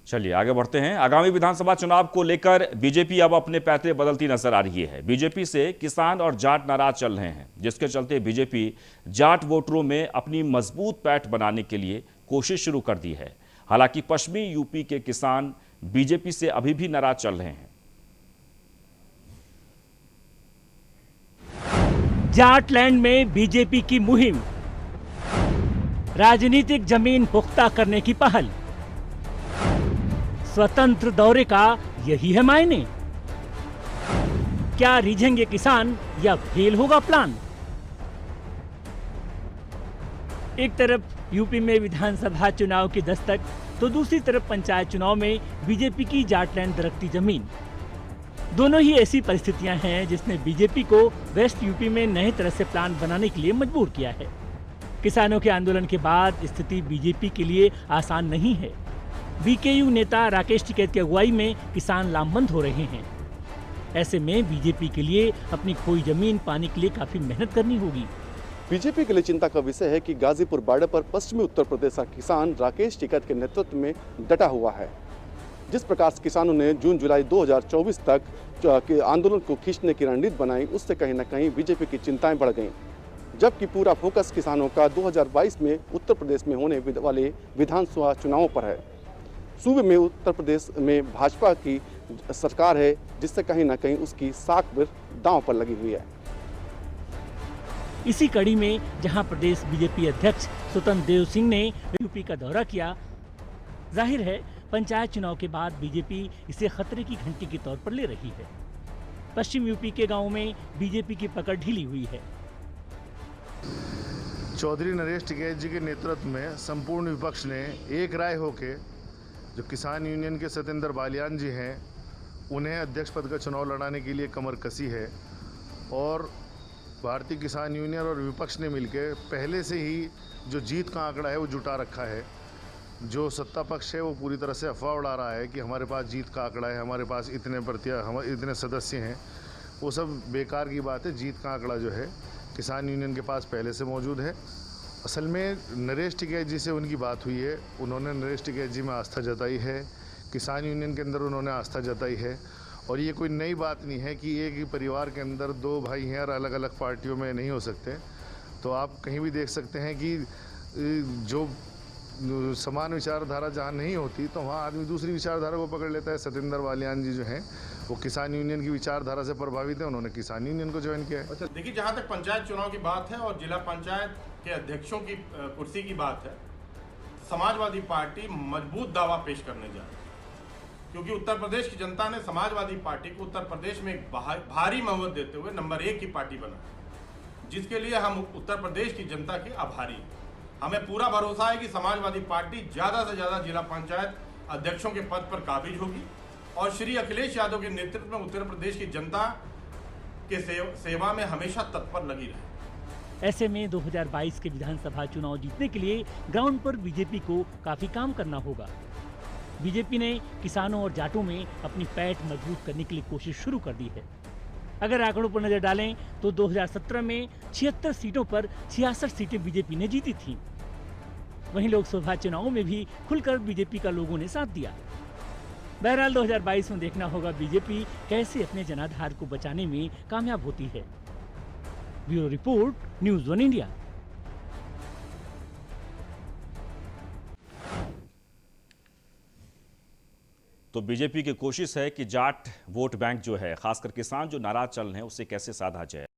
चलिए आगे बढ़ते हैं। आगामी विधानसभा चुनाव को लेकर बीजेपी अब अपने पैंतरे बदलती नजर आ रही है। बीजेपी से किसान और जाट नाराज चल रहे हैं, जिसके चलते बीजेपी जाट वोटरों में अपनी मजबूत पैठ बनाने के लिए कोशिश शुरू कर दी है। हालांकि पश्चिमी यूपी के किसान बीजेपी से अभी भी नाराज चल रहे हैं। जाटलैंड में बीजेपी की मुहिम, राजनीतिक जमीन पुख्ता करने की पहल, स्वतंत्र दौरे का यही है मायने। क्या रिझेंगे किसान या फेल होगा प्लान? एक तरफ यूपी में विधानसभा चुनाव की दस्तक, तो दूसरी तरफ पंचायत चुनाव में बीजेपी की जाटलैंड दरकती जमीन। दोनों ही ऐसी परिस्थितियां हैं जिसने बीजेपी को वेस्ट यूपी में नए तरह से प्लान बनाने के लिए मजबूर किया है। किसानों के आंदोलन के बाद स्थिति बीजेपी के लिए आसान नहीं है। बीकेयू नेता राकेश टिकैत की अगुवाई में किसान लामबंद हो रहे हैं। ऐसे में बीजेपी के लिए अपनी खोई जमीन पाने के लिए काफी मेहनत करनी होगी। बीजेपी के लिए चिंता का विषय है कि गाजीपुर बॉर्डर पर पश्चिमी उत्तर प्रदेश का किसान राकेश टिकैत के नेतृत्व में डटा हुआ है। जिस प्रकार से किसानों ने जून जुलाई 2024 तक के आंदोलन को खींचने की रणनीति बनाई, उससे कहीं न कहीं बीजेपी की चिंताएं बढ़ गईं। जबकि पूरा फोकस किसानों का 2022 में उत्तर प्रदेश में होने वाले विधानसभा चुनावों पर है। सूबे में उत्तर प्रदेश में भाजपा की सरकार है, जिससे कहीं न कहीं उसकी साख भी दांव पर लगी हुई है। इसी कड़ी में जहां प्रदेश बीजेपी अध्यक्ष स्वतंत्र देव सिंह ने यूपी का दौरा किया, जाहिर है पंचायत चुनाव के बाद बीजेपी इसे खतरे की घंटी के तौर पर ले रही है। पश्चिम यूपी के गांवों में बीजेपी की पकड़ ढीली हुई है। चौधरी नरेश टिकैत जी के नेतृत्व में संपूर्ण विपक्ष ने एक राय होके जो किसान यूनियन के सत्येंद्र बालियान जी हैं, उन्हें अध्यक्ष पद का चुनाव लड़ाने के लिए कमर कसी है। और भारतीय किसान यूनियन और विपक्ष ने मिलकर पहले से ही जो जीत का आंकड़ा है वो जुटा रखा है। जो सत्ता पक्ष है वो पूरी तरह से अफवाह उड़ा रहा है कि हमारे पास जीत का आंकड़ा है, हमारे पास इतने सदस्य हैं। वो सब बेकार की बात है। जीत का आंकड़ा जो है किसान यूनियन के पास पहले से मौजूद है। असल में नरेश टिकैत जी से उनकी बात हुई है, उन्होंने नरेश टिकैत जी में आस्था जताई है, किसान यूनियन के अंदर उन्होंने आस्था जताई है। और ये कोई नई बात नहीं है कि एक ही परिवार के अंदर दो भाई हैं और अलग अलग पार्टियों में नहीं हो सकते। तो आप कहीं भी देख सकते हैं कि जो समान विचारधारा जहाँ नहीं होती तो वहाँ आदमी दूसरी विचारधारा को पकड़ लेता है। सत्येंद्र बालियान जी जो हैं वो किसान यूनियन की विचारधारा से प्रभावित है, उन्होंने किसान यूनियन को ज्वाइन किया है। अच्छा देखिए, जहाँ तक पंचायत चुनाव की बात है और जिला पंचायत के अध्यक्षों की कुर्सी की बात है, समाजवादी पार्टी मजबूत दावा पेश करने जा रही है। क्योंकि उत्तर प्रदेश की जनता ने समाजवादी पार्टी को उत्तर प्रदेश में एक भारी बहुमत देते हुए नंबर 1 की पार्टी बनाई, जिसके लिए हम उत्तर प्रदेश की जनता के आभारी हैं। हमें पूरा भरोसा है कि समाजवादी पार्टी ज़्यादा से ज़्यादा जिला पंचायत अध्यक्षों के पद पर काबिज होगी और श्री अखिलेश यादव के नेतृत्व में उत्तर प्रदेश की जनता के सेवा में हमेशा तत्पर लगी रहे। ऐसे में 2022 के विधानसभा चुनाव जीतने के लिए ग्राउंड पर बीजेपी को काफी काम करना होगा। बीजेपी ने किसानों और जाटों में अपनी पैठ मजबूत करने के लिए कोशिश शुरू कर दी है। अगर आंकड़ों पर नजर डालें तो 2017 में 76 सीटों पर 66 सीटें बीजेपी ने जीती थीं। वहीं लोकसभा चुनावों में भी खुलकर बीजेपी का लोगों ने साथ दिया। बहरहाल 2022 में देखना होगा बीजेपी कैसे अपने जनाधार को बचाने में कामयाब होती है। Bureau report, news 1 India. तो बीजेपी की कोशिश है कि जाट वोट बैंक जो है, खासकर किसान जो नाराज चल रहे हैं, उससे कैसे साधा जाए।